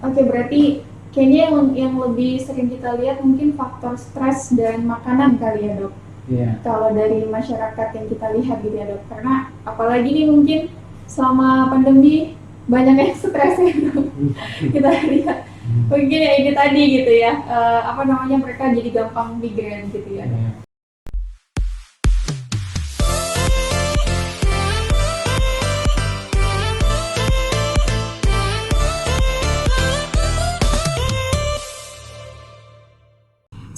Oke, berarti kayaknya yang lebih sering kita lihat mungkin faktor stres dan makanan kali ya dok. Iya. Kalau dari masyarakat yang kita lihat gitu ya dok, karena apalagi nih mungkin selama pandemi banyak yang stres ya dok. Kita lihat mungkin ya ini tadi gitu ya, apa namanya, mereka jadi gampang migrain gitu ya dok. Iya.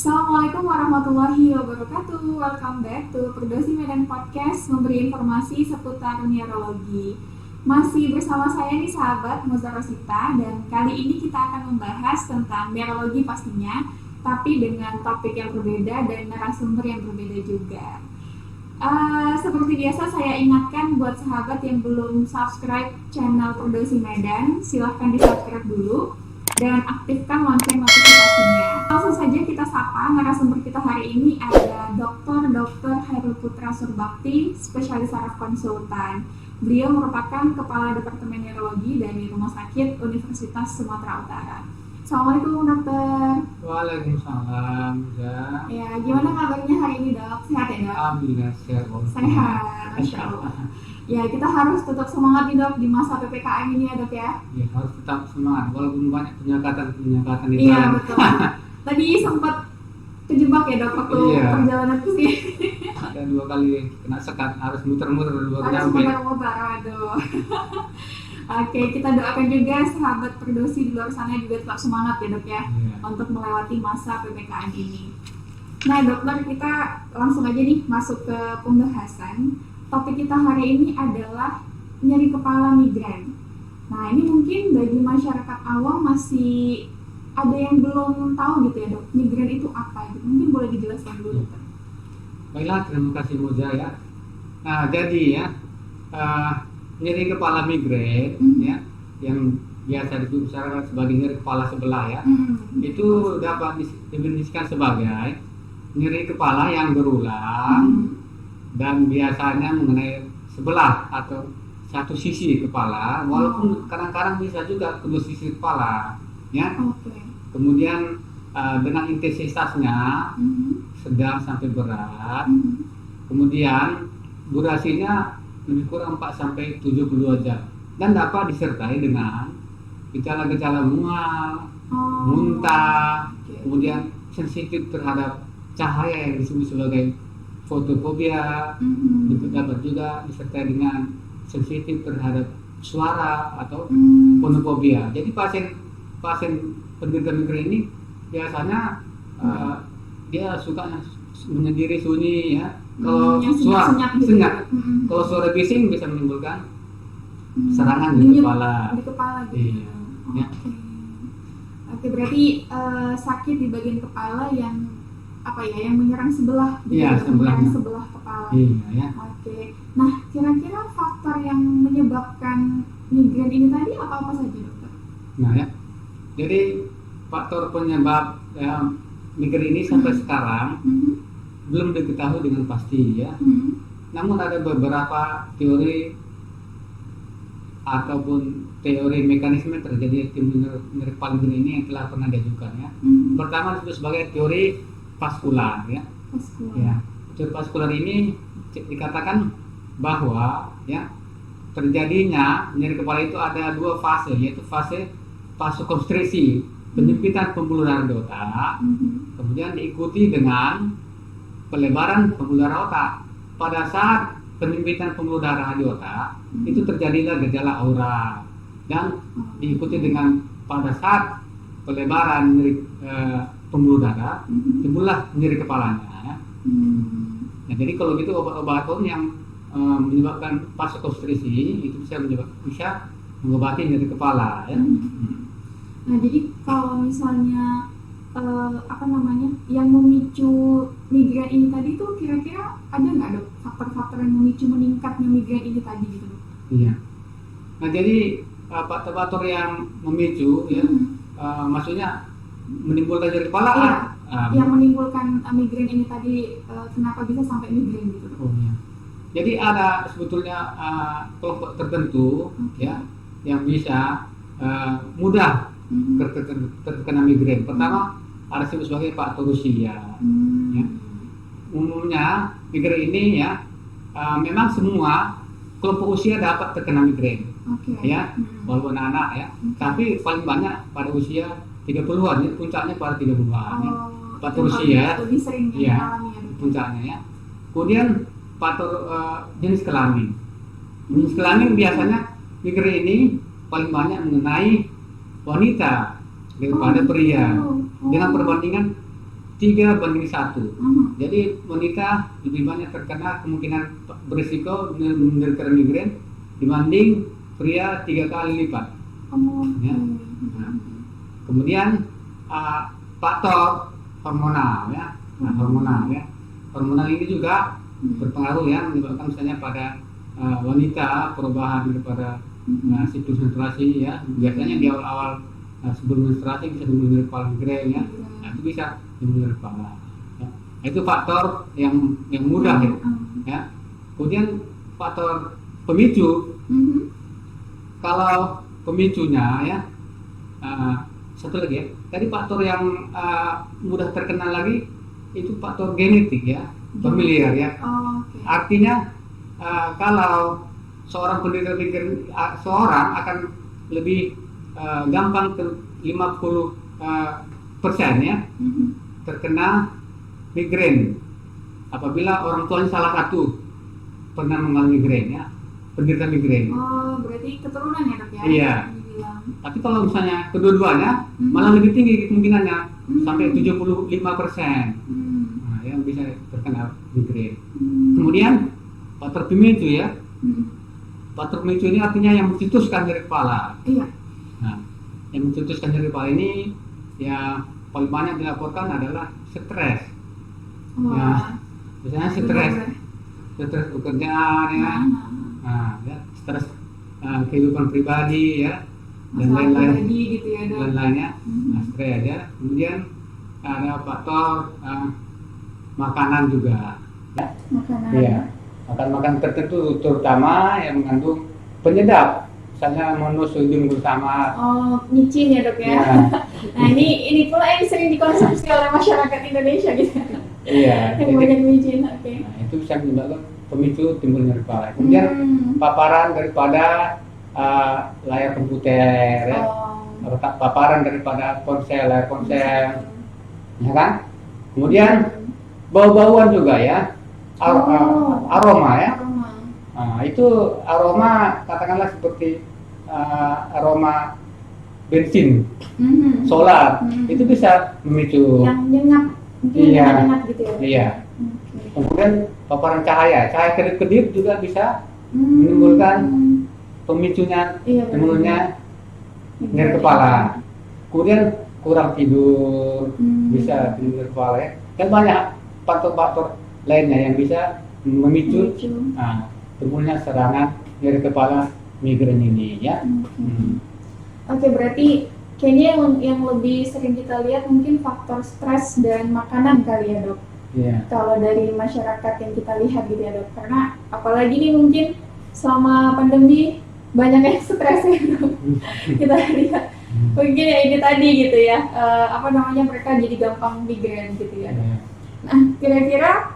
Assalamualaikum warahmatullahi wabarakatuh. Welcome back to Perdosi Medan Podcast, memberi informasi seputar neurologi. Masih bersama saya nih sahabat Moza Rosita, dan kali ini kita akan membahas tentang neurologi pastinya, tapi dengan topik yang berbeda dan narasumber yang berbeda juga. Seperti biasa saya ingatkan buat sahabat yang belum subscribe channel Perdosi Medan, silahkan di subscribe dulu dan aktifkan lonceng notifikasinya. Langsung saja kita sapa narasumber kita hari ini, ada Dr. Hairul Putra Surbakti, spesialis saraf konsultan. Beliau merupakan Kepala Departemen Neurologi dari Rumah Sakit Universitas Sumatera Utara. Assalamualaikum dokter. Waalaikumsalam. Ya, gimana kabarnya hari ini dok? Sehat ya dok? Alhamdulillah sehat. Sehat, Masya Allah. Ya, kita harus tetap semangat nih dok di masa PPKM ini ya dok ya. Ya, harus tetap semangat walaupun banyak penyekatan di Iya jalan. betul. Tadi sempat kejebak ya dok waktu perjalanan ke sini. Ada 2 kali kena sekat, harus muter-muter baru Harus sampai. muter-muter, aduh. Oke, kita doakan juga sahabat Perdosi di luar sana juga tetap semangat ya dok ya, untuk melewati masa PPKM ini. Nah dokter, kita langsung aja nih masuk ke pembahasan. Topik kita hari ini adalah nyeri kepala migrain. Nah ini mungkin bagi masyarakat awam masih ada yang belum tahu gitu ya dok, migrain itu apa gitu. Mungkin boleh dijelaskan dulu dokter. Baiklah, terima kasih Moza ya. Nah jadi ya, nyeri kepala migrain ya, yang biasa dibicarakan sebagai nyeri kepala sebelah ya, itu dapat didefinisikan sebagai nyeri kepala yang berulang dan biasanya mengenai sebelah atau satu sisi kepala, walaupun kadang-kadang bisa juga kedua sisi kepala ya. Kemudian dengan intensitasnya sedang sampai berat, kemudian durasinya lebih kurang 4 sampai 72 jam dan dapat disertai dengan gejala-gejala mual, muntah, kemudian sensitif terhadap cahaya yang disebut sebagai fotofobia, itu dapat juga disertai dengan sensitif terhadap suara atau fonofobia. Jadi pasien penderita migrain ini biasanya dia suka menyendiri sunyi ya. Kalau suara senyap, kalau suara bising bisa menimbulkan serangan di kepala. Di kepala gitu. Iya. Oke, berarti sakit di bagian kepala yang apa ya, yang menyerang sebelah gitu, sebelah kepala. Iya ya. Oke. Nah, kira-kira faktor yang menyebabkan migrain ini tadi apa saja dokter? Nah ya, jadi faktor penyebab migrain ini sampai sekarang belum diketahui dengan pasti ya. Namun ada beberapa teori ataupun teori mekanisme terjadi nyeri kepala migrain ini yang telah pernah diajukan ya. Pertama disebut sebagai teori vaskular ya. Ya, teori vaskular ini dikatakan bahwa ya terjadinya nyeri kepala itu ada 2 fase, yaitu fase vasokonstriksi, penyempitan pembuluh darah di otak, kemudian diikuti dengan pelebaran pembuluh darah otak. Pada saat penyempitan pembuluh darah di otak, itu terjadilah gejala aura, dan diikuti dengan pada saat pelebaran pembuluh darah, timbullah nyeri kepalanya ya. Nah, jadi kalau gitu obat-obatan yang menyebabkan vasokonstriksi itu bisa mengobati nyeri kepala ya. Nah, jadi kalau misalnya yang memicu migrain ini tadi tuh kira-kira ada nggak dok faktor-faktor yang memicu meningkatnya migrain ini tadi gitu dok? Iya. Nah jadi faktor-faktor yang memicu ya, maksudnya menimbulkan nyeri kepala. Iya. Yang menimbulkan migrain ini tadi, kenapa bisa sampai migrain gitu dok? Iya. Jadi ada sebetulnya kelompok tertentu ya yang bisa mudah terkena migrain. Pertama ada disebut sebagai faktor usia. Ya. Umumnya migrain ini ya memang semua kelompok usia dapat terkena migrain. Ya, walaupun anak ya. Tapi paling banyak pada usia 30-an, ya, puncaknya pada 30-an. Ya. Faktor usia lebih sering ya, puncaknya ya. Kemudian faktor jenis kelamin. Jenis kelamin biasanya migrain ini paling banyak mengenai wanita daripada pria dengan perbandingan 3:1. Jadi wanita lebih banyak terkena kemungkinan berisiko menderita migrain dibanding pria 3 kali lipat. Ya. Nah, kemudian faktor hormonal ya. Hormonal ini juga berpengaruh ya, menyebabkan misalnya pada wanita perubahan daripada siklus menstruasi ya. Biasanya di awal-awal sebelum menstruasi bisa menderita kepala migrain ya. Nah, itu bisa menderita kepala. Ya. Itu faktor yang mudah ya. Kemudian faktor pemicu. Kalau pemicunya ya satu lagi ya. Tadi faktor yang mudah terkena lagi itu faktor genetik ya, familiar ya. Artinya kalau seorang penderita migrain seorang akan lebih gampang 50% ya terkena migrain apabila orang tuanya salah satu pernah mengalami migrain ya, penderita migrain. Berarti keturunan ya dok ya? Iya. Tapi kalau misalnya kedua-duanya malah lebih tinggi kemungkinannya sampai 75%. Nah, yang bisa terkena migrain. Kemudian faktor pemicu ya. Faktor pemicu ini artinya yang mencetuskan nyeri kepala. Iya. Nah, yang mencetuskan nyeri kepala ini ya paling banyak dilaporkan adalah stres. Ya, misalnya stres pekerjaan ya, ya stres kehidupan pribadi ya, dan lain-lain gitu ya, dan lainnya, stres ya. Kemudian ada faktor makanan juga. Makanan. Iya. Makan tertentu terutama yang mengandung penyedap, misalnya monosodium glutamate. Micin ya dok ya. Nah ini pula yang sering dikonsumsi oleh masyarakat Indonesia gitu. Iya. Yang banyak micin, oke. Nah, itu bisa menyebabkan pemicu timbulnya nyeri kepala. Kemudian paparan daripada layar komputer, ya. Paparan daripada layar ponsel, ya kan? Kemudian bau-bauan juga ya. Aroma ya. Nah, itu aroma katakanlah seperti aroma bensin, solar, itu bisa memicu. Yang nyengat, nyengat gitu ya. Iya. Kemudian paparan cahaya kedip-kedip juga bisa menimbulkan pemicunya, timbulnya nyeri kepala. Kemudian kurang tidur bisa timbul kepala ya. Dan banyak faktor-faktor lainnya yang bisa memicu timbulnya serangan nyeri kepala migrain ini ya. Oke, berarti kayaknya yang lebih sering kita lihat mungkin faktor stres dan makanan kali ya dok. Kalau dari masyarakat yang kita lihat gitu ya dok, karena apalagi nih mungkin selama pandemi banyak yang stres ya dok. Kita lihat mungkin ya ini tadi gitu ya, mereka jadi gampang migrain gitu ya dok. Nah kira-kira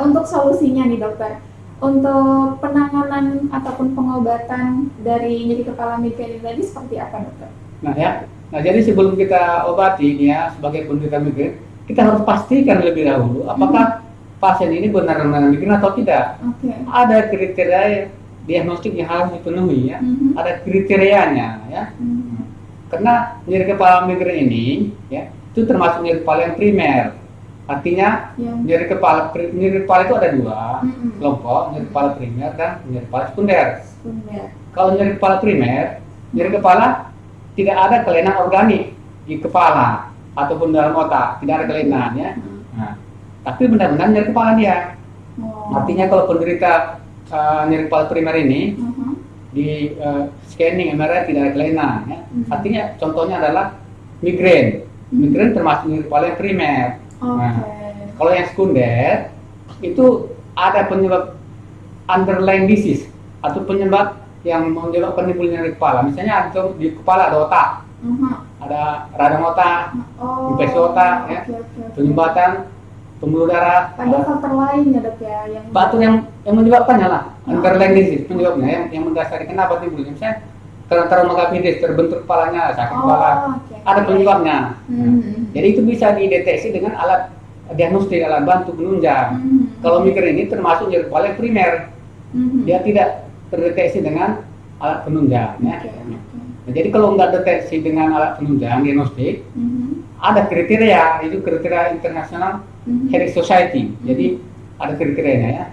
untuk solusinya nih dokter, untuk penanganan ataupun pengobatan dari nyeri kepala migrain tadi seperti apa dokter? Nah jadi sebelum kita obati ya sebagai penderita migrain, kita harus pastikan lebih dahulu apakah pasien ini benar-benar migrain atau tidak. Ada kriteria diagnostik yang harus dipenuhi ya, ada kriterianya ya. Karena nyeri kepala migrain ini ya itu termasuk nyeri kepala yang primer. Artinya nyeri kepala itu ada dua kelompok, nyeri kepala primer dan nyeri kepala sekunder. Kalau nyeri kepala primer, nyeri kepala tidak ada kelainan organik di kepala ataupun dalam otak, tidak ada kelainan ya. Nah, tapi benar-benar nyeri kepala dia. Artinya kalau penderita nyeri kepala primer ini di scanning MRI tidak ada kelainan ya. Artinya contohnya adalah migrain. Migrain termasuk nyeri kepala yang primer. Nah, kalau yang sekunder itu ada penyebab underlying disease atau penyebab yang menyebabkan timbulnya nyeri kepala. Misalnya di kepala ada otak, ada radang otak, infeksi otak, ya, penyumbatan, pembuluh darah. Ada faktor lain ya dok ya yang faktor yang menyebabkannya lah, underlying disease penyebabnya yang mendasari kenapa timbulnya. Misalnya karena trauma kapidis, terbentur kepalanya, sakit kepala, ada penyebabnya. Jadi itu bisa dideteksi dengan alat diagnostik, alat bantu penunjang. Kalau migrain ini termasuk nyeri kepala yang primer, dia tidak terdeteksi dengan alat penunjang. Ya. Nah, jadi kalau nggak deteksi dengan alat penunjang diagnostik, ada kriteria, itu kriteria International Headache Society. Jadi ada kriterianya ya.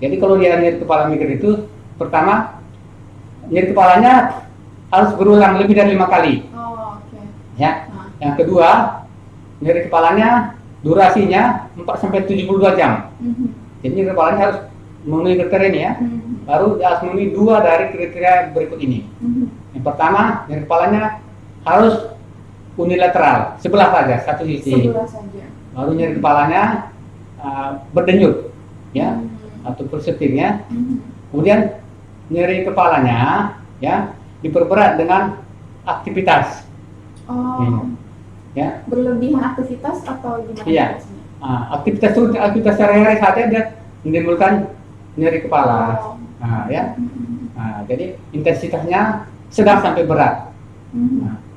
Jadi kalau dia nyeri kepala migrain itu, pertama nyeri kepalanya harus berulang lebih dari 5 kali. Ya. Yang kedua, nyeri kepalanya durasinya 4-72 jam. Jadi nyeri kepalanya harus memenuhi kriteria ini ya. Baru harus memenuhi 2 dari kriteria berikut ini. Yang pertama, nyeri kepalanya harus unilateral, sebelah saja, satu sisi. Baru nyeri kepalanya berdenyut, ya, atau pulsating ya. Kemudian nyeri kepalanya, ya, diperberat dengan aktivitas. Ya. Berlebihan aktivitas atau gimana? Iya. Aktivitas sehari-hari saja dia menimbulkan nyeri kepala. Ya. Jadi intensitasnya sedang sampai berat.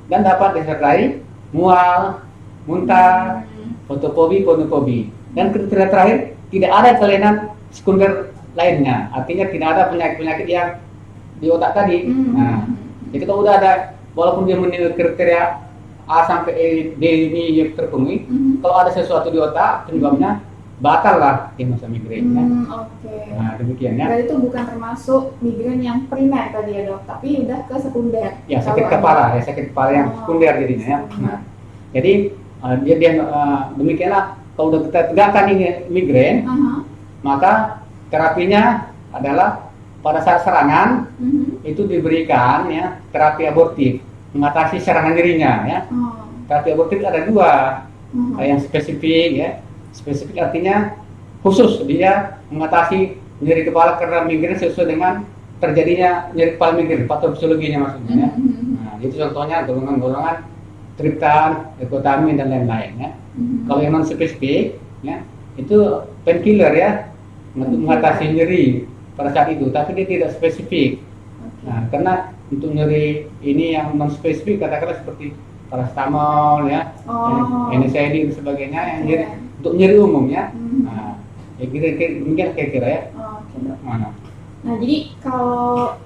Dan dapat disertai mual, muntah, fotofobi. Dan kriteria terakhir, tidak ada kelainan sekunder lainnya. Artinya tidak ada penyakit-penyakit yang di otak tadi. Jadi kalau udah ada, walaupun dia memenuhi kriteria A sampai E, D ini yang terpenuhi, kalau ada sesuatu di otak penyebabnya batal lah diagnosa migrain. Nah, demikian ya. Berarti itu bukan termasuk migrain yang primer tadi ya dok, tapi udah ke sekunder. Ya, sakit kepala yang sekunder jadinya ya. Nah, jadi dia demikianlah kalau udah kita tegakkan ini migrain, maka terapinya adalah pada saat serangan itu diberikan ya terapi abortif mengatasi serangan dirinya ya. Terapi abortif ada 2, yang spesifik ya. Spesifik artinya khusus dia mengatasi nyeri kepala karena migrain sesuai dengan terjadinya nyeri kepala migrain, patofisiologinya maksudnya ya. Nah, itu contohnya golongan-golongan triptan, ekotamin dan lain-lain ya. Kalau yang non spesifik ya itu painkiller ya untuk mengatasi nyeri pada saat itu, tapi dia tidak spesifik. Nah, karena untuk nyeri ini yang non spesifik katakanlah seperti paracetamol ya, NSAID dan sebagainya yang nyeri untuk nyeri umum ya. Nah, ya demikian kira-kira ya. Nah, jadi kalau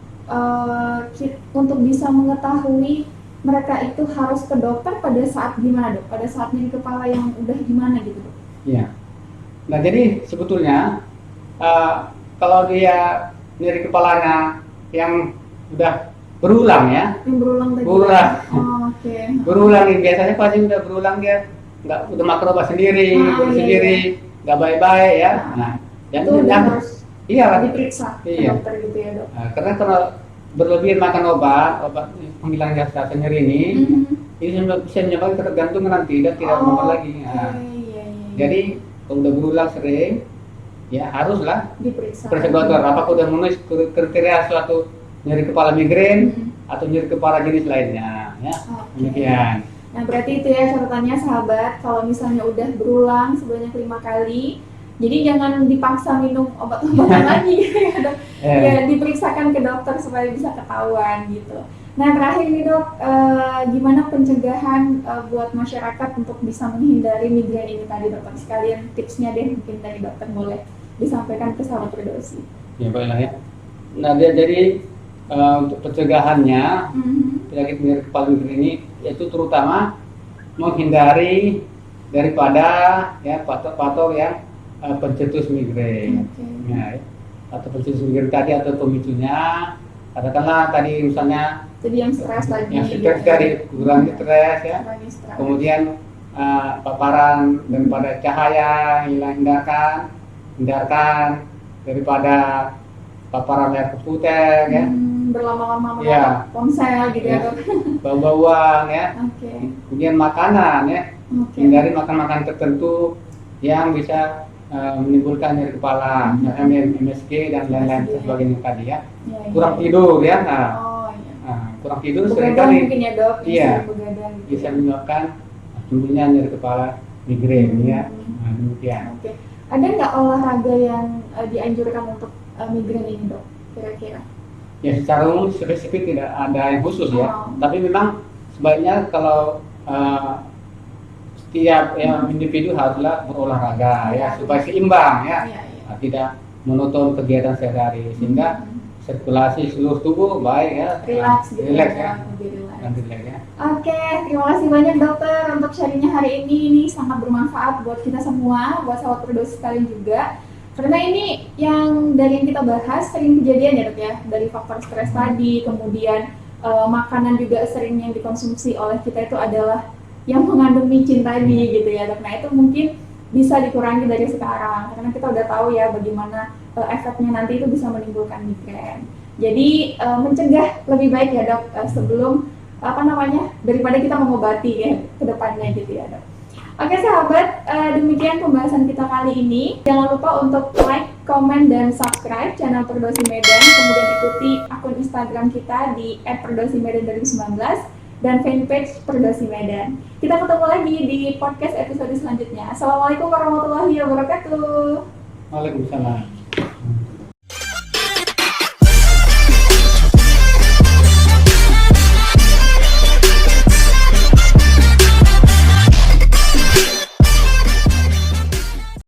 untuk bisa mengetahui mereka itu harus ke dokter pada saat gimana dok? Pada saat nyeri kepala yang udah gimana gitu dok? Iya. Nah, jadi sebetulnya kalau dia nyeri kepalanya yang udah berulang ya, berulang ini biasanya pasti udah berulang dia udah makan obat sendiri, nggak baik-baik ya. Nah, itu harus diperiksa dokter gitu ya dok. Nah, karena kalau berlebihan makan obat penghilang rasa nyeri ini bisa menyebabkan ketergantungan nanti dan tidak normal lagi. Jadi kalau udah berulang sering, ya haruslah diperiksa dokter apakah udah memenuhi kriteria suatu nyeri kepala migrain atau nyeri kepala jenis lainnya ya. Demikian. Nah, berarti itu ya catatannya sahabat, kalau misalnya udah berulang sebanyak 5 kali, jadi jangan dipaksa minum obat-obatan lagi ya, ya diperiksakan ke dokter supaya bisa ketahuan gitu. Nah, terakhir nih dok, gimana pencegahan buat masyarakat untuk bisa menghindari migrain ini tadi dokter? Sekalian tipsnya deh mungkin dari dokter boleh disampaikan ke sahabat Perdosi. Ya baiklah ya. Nah, jadi untuk pencegahannya penyakit nyeri kepala migrain ini yaitu terutama menghindari daripada ya faktor-faktor yang pencetus migrain. Ya, atau pencetus migrain tadi atau pemicunya katakanlah tadi misalnya yang stres tadi. Yang stres tadi kurangi stres ya. Kemudian paparan daripada cahaya hindarkan daripada paparan layar komputer ya. Berlama-lama melihat ponsel gitu ya. Bau-bauan ya. Kemudian makanan ya. Hindari makan-makan tertentu yang bisa menimbulkan nyeri kepala, misalnya MSG dan lain-lain sebagainya tadi ya. Kurang tidur ya. kurang tidur begadang seringkali mungkin ya dok, iya, begadang gitu bisa ya. menyebabkan timbulnya nyeri kepala migrain ya. Nah, demikian. Oke. Ada nggak olahraga yang dianjurkan untuk migrain ini dok? Kira-kira? Ya secara umum spesifik tidak ada yang khusus ya. Oh. Tapi memang sebaiknya kalau setiap individu haruslah berolahraga ya supaya seimbang ya. Iya, iya. Nah, tidak monoton kegiatan sehari-hari sehingga sirkulasi seluruh tubuh baik ya. Relax gitu Relax ya. Lebih relax. Dan relax ya. Oke, terima kasih banyak dokter untuk sharingnya hari ini. Ini sangat bermanfaat buat kita semua, buat sahabat Perdosi sekalian juga. Karena ini yang dari yang kita bahas sering kejadian ya dok ya, dari faktor stres tadi, kemudian makanan juga sering yang dikonsumsi oleh kita itu adalah yang mengandung micin tadi gitu ya dok. Nah itu mungkin bisa dikurangi dari sekarang, karena kita udah tahu ya bagaimana efeknya nanti itu bisa menimbulkan migrain. Jadi mencegah lebih baik ya dok, sebelum daripada kita mengobati ya ke depannya gitu ya dok. Oke sahabat, demikian pembahasan kita kali ini. Jangan lupa untuk like, comment, dan subscribe channel Perdosi Medan. Kemudian ikuti akun Instagram kita di @perdosimedan2019 dan fanpage Perdosi Medan. Kita ketemu lagi di podcast episode selanjutnya. Assalamualaikum warahmatullahi wabarakatuh. Waalaikumsalam.